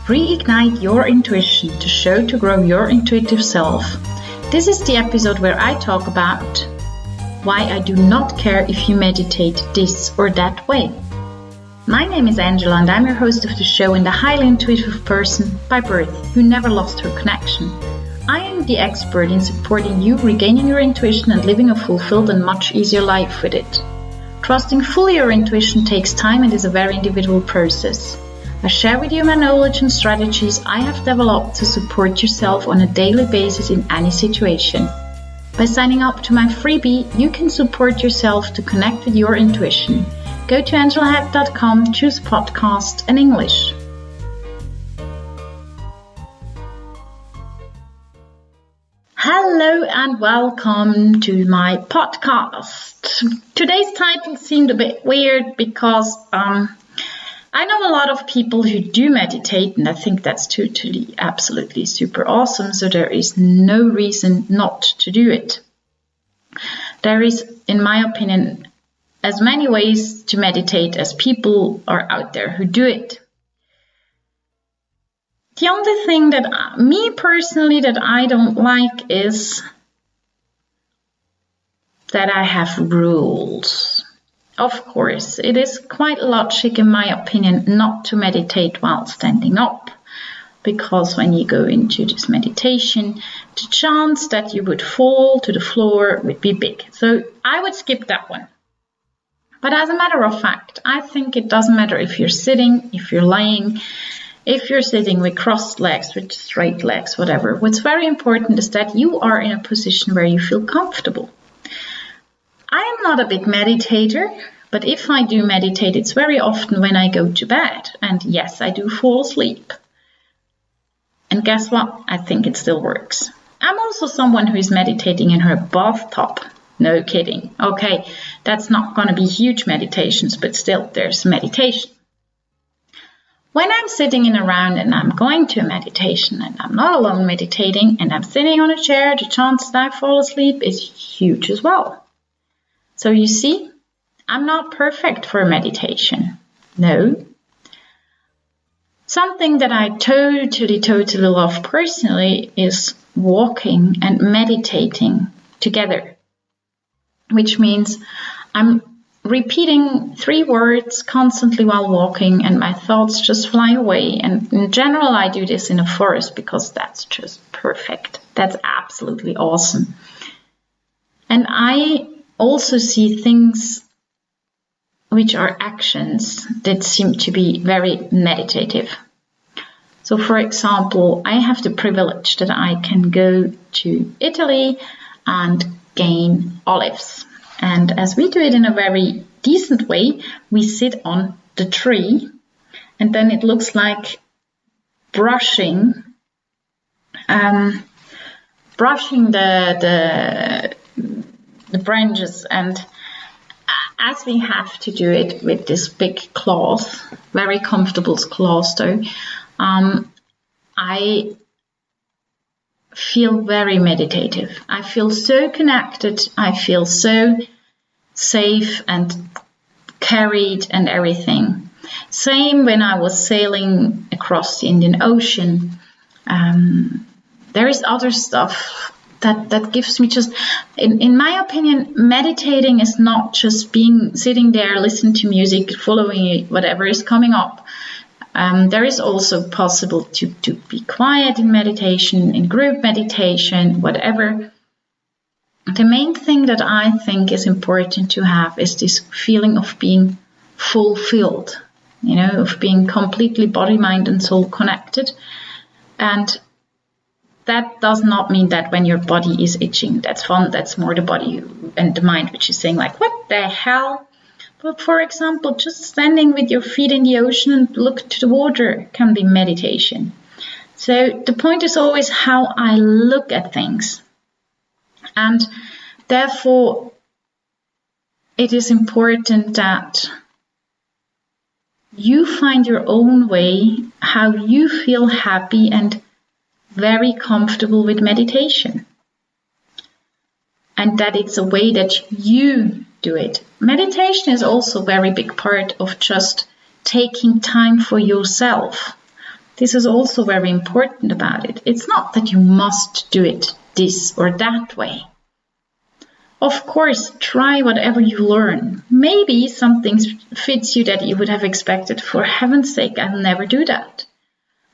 Reignite your intuition to show to grow your intuitive self. This is the episode where I talk about why I do not care if you meditate this or that way. My name is Angela and I'm your host of the show and a highly intuitive person by birth who never lost her connection. I am the expert in supporting you regaining your intuition and living a fulfilled and much easier life with it. Trusting fully your intuition takes time and is a very individual process. I share with you my knowledge and strategies I have developed to support yourself on a daily basis in any situation. By signing up to my freebie, you can support yourself to connect with your intuition. Go to angelahack.com, choose podcast and English. Hello and welcome to my podcast. Today's title seemed a bit weird because I know a lot of people who do meditate and I think that's totally, absolutely super awesome. So there is no reason not to do it. There is, in my opinion, as many ways to meditate as people are out there who do it. The only thing that me personally that I don't like is that I have rules. Of course, it is quite logic in my opinion not to meditate while standing up, because when you go into this meditation, the chance that you would fall to the floor would be big. So I would skip that one. But as a matter of fact, I think it doesn't matter if you're sitting, if you're lying, if you're sitting with crossed legs, with straight legs, whatever. What's very important is that you are in a position where you feel comfortable. I am not a big meditator, but if I do meditate, it's very often when I go to bed. And yes, I do fall asleep. And guess what? I think it still works. I'm also someone who is meditating in her bathtub. No kidding. Okay, that's not going to be huge meditations, but still, there's meditation. When I'm sitting in a round and I'm going to a meditation and I'm not alone meditating and I'm sitting on a chair, the chance that I fall asleep is huge as well. So you see, I'm not perfect for meditation. No. Something that I totally love personally is walking and meditating together, which means I'm repeating 3 words constantly while walking and my thoughts just fly away. And in general, I do this in a forest because that's just perfect. That's absolutely awesome. And I also see things which are actions that seem to be very meditative. So for example, I have the privilege that I can go to Italy and gain olives. And as we do it in a very decent way, we sit on the tree and then it looks like brushing the branches. And as we have to do it with this big cloth, very comfortable cloth though, I feel very meditative. I feel so connected. I feel so safe and carried and everything. Same when I was sailing across the Indian Ocean. There is other stuff that gives me just, in my opinion, meditating is not just sitting there, listening to music, following whatever is coming up. There is also possible to be quiet in meditation, in group meditation, whatever. The main thing that I think is important to have is this feeling of being fulfilled, of being completely body, mind, and soul connected. And that does not mean that when your body is itching, that's fun, that's more the body and the mind which is saying like, what the hell? But for example, just standing with your feet in the ocean and look to the water can be meditation. So the point is always how I look at things. And therefore, it is important that you find your own way, how you feel happy and very comfortable with meditation. And that it's a way that you do it. Meditation is also a very big part of just taking time for yourself. this is also very important about it. It's not that you must do it this or that way. Of course, try whatever you learn. Maybe something fits you that you would have expected. For heaven's sake, I'll never do that.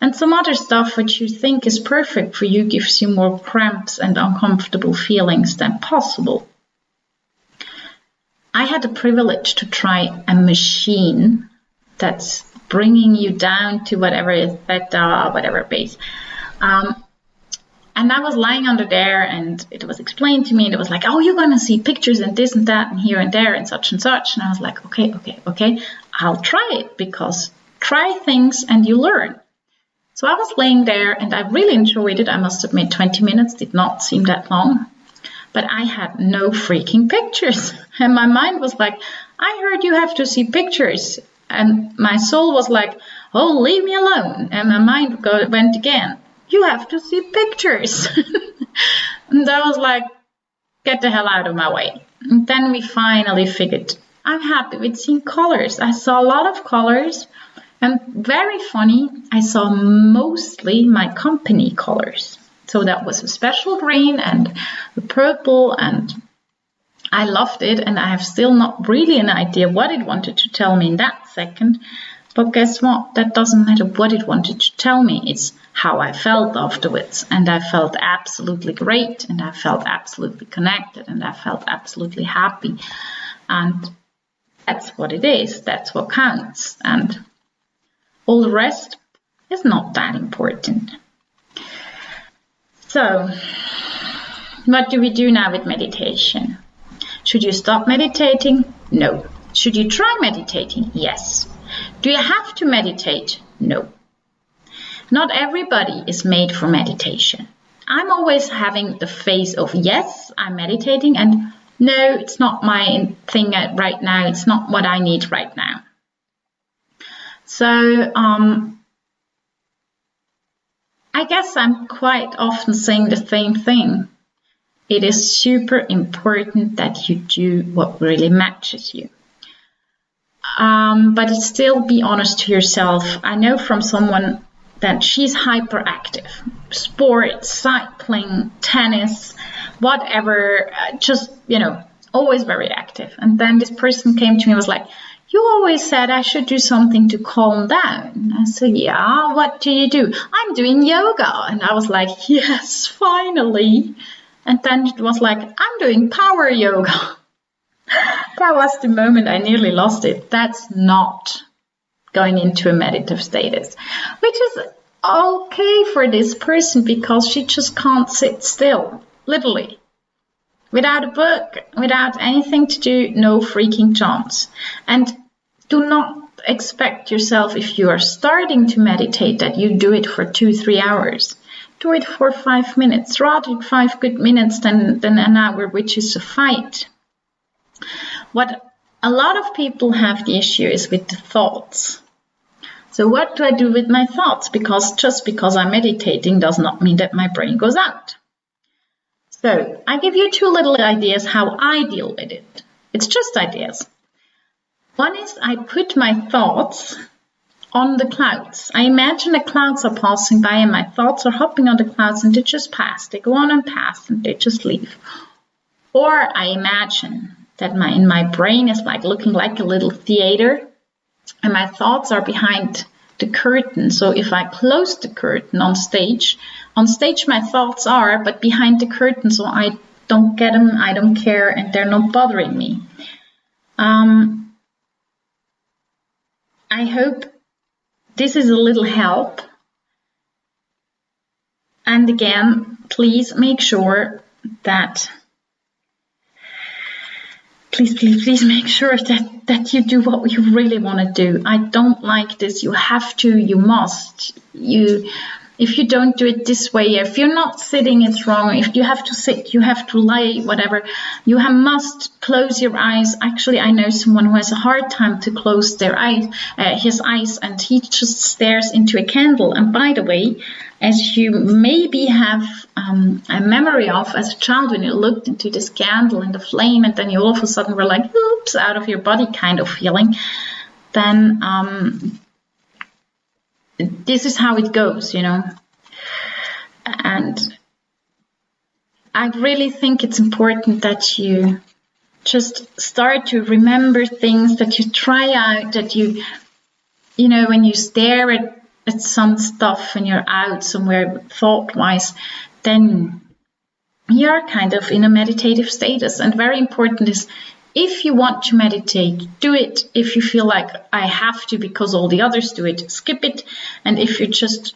And some other stuff which you think is perfect for you gives you more cramps and uncomfortable feelings than possible. I had the privilege to try a machine that's bringing you down to whatever is theta, whatever base. And I was lying under there, and it was explained to me, and it was like, oh, you're going to see pictures and this and that and here and there and such and such. And I was like, okay, I'll try it, because try things and you learn. So I was laying there, and I really enjoyed it. I must admit, 20 minutes did not seem that long. But I had no freaking pictures. And my mind was like, I heard you have to see pictures. And my soul was like, oh, leave me alone. And my mind went again, you have to see pictures. And I was like, get the hell out of my way. And then we finally figured, I'm happy with seeing colors. I saw a lot of colors. And very funny, I saw mostly my company colors. So that was a special green and the purple, and I loved it. And I have still not really an idea what it wanted to tell me in that second. But guess what? That doesn't matter what it wanted to tell me. It's how I felt afterwards. And I felt absolutely great. And I felt absolutely connected. And I felt absolutely happy. And that's what it is. That's what counts. And all the rest is not that important. So, what do we do now with meditation? Should you stop meditating? No. Should you try meditating? Yes. Do you have to meditate? No. Not everybody is made for meditation. I'm always having the phase of yes, I'm meditating, and no, it's not my thing right now. It's not what I need right now. So, I guess I'm quite often saying the same thing. It is super important that you do what really matches you. But still be honest to yourself. I know from someone that she's hyperactive. Sports, cycling, tennis, whatever, just, always very active. And then this person came to me and was like, you always said I should do something to calm down. I said, yeah, what do? I'm doing yoga. And I was like, yes, finally. And then it was like, I'm doing power yoga. That was the moment I nearly lost it. That's not going into a meditative status, which is okay for this person because she just can't sit still, literally. Without a book, without anything to do, no freaking chance. And do not expect yourself, if you are starting to meditate, that you do it for 2-3 hours. Do it for 5 minutes, rather 5 good minutes than an hour, which is a fight. What a lot of people have the issue is with the thoughts. So what do I do with my thoughts? Because just because I'm meditating does not mean that my brain goes out. So I give you 2 little ideas how I deal with it. It's just ideas. One is I put my thoughts on the clouds. I imagine the clouds are passing by and my thoughts are hopping on the clouds and they just pass. They go on and pass and they just leave. Or I imagine that my brain is like looking like a little theater and my thoughts are behind the curtain. So if I close the curtain on stage my thoughts are, but behind the curtain, so I don't get them, I don't care, and they're not bothering me. I hope this is a little help. And again, please make sure that Please make sure that you do what you really want to do. I don't like this. You have to, you must. If you don't do it this way, if you're not sitting, it's wrong. If you have to sit, you have to lie, whatever. You must close your eyes. Actually, I know someone who has a hard time to close his eyes, and he just stares into a candle. And by the way, as you maybe have a memory of as a child, when you looked into this candle and the flame, and then you all of a sudden were like, oops, out of your body kind of feeling, then this is how it goes, you know. And I really think it's important that you just start to remember things, that you try out, that you know, when you stare at some stuff and you're out somewhere thought-wise, then you're kind of in a meditative status. And very important is, if you want to meditate, do it. If you feel like I have to because all the others do it, skip it. And if you just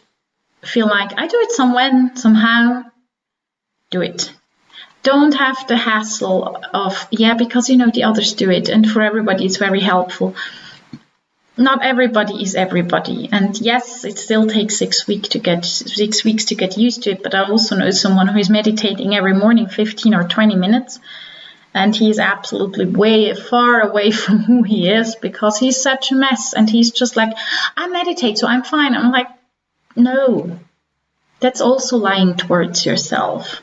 feel like I do it somehow, do it. Don't have the hassle of, because you know the others do it, and for everybody it's very helpful. Not everybody is everybody, and yes, it still takes 6 weeks to get used to it. But I also know someone who is meditating every morning 15 or 20 minutes, and he is absolutely far away from who he is, because he's such a mess, and he's just like, I meditate, so I'm fine. I'm like, no, that's also lying towards yourself.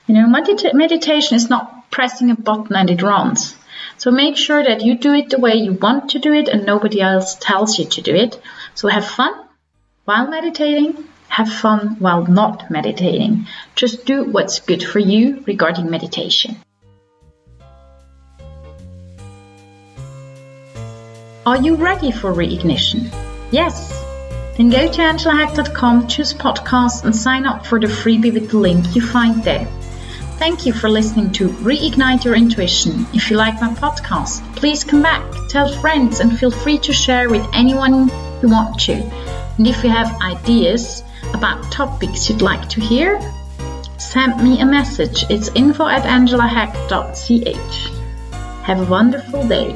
You know, meditation is not pressing a button and it runs. So make sure that you do it the way you want to do it and nobody else tells you to do it. So have fun while meditating, have fun while not meditating. Just do what's good for you regarding meditation. Are you ready for reignition? Yes. Then go to angelahack.com, choose podcast and sign up for the freebie with the link you find there. Thank you for listening to Reignite Your Intuition. If you like my podcast, please come back, tell friends, and feel free to share with anyone you want to. And if you have ideas about topics you'd like to hear, send me a message. It's info@angelahack.ch. Have a wonderful day.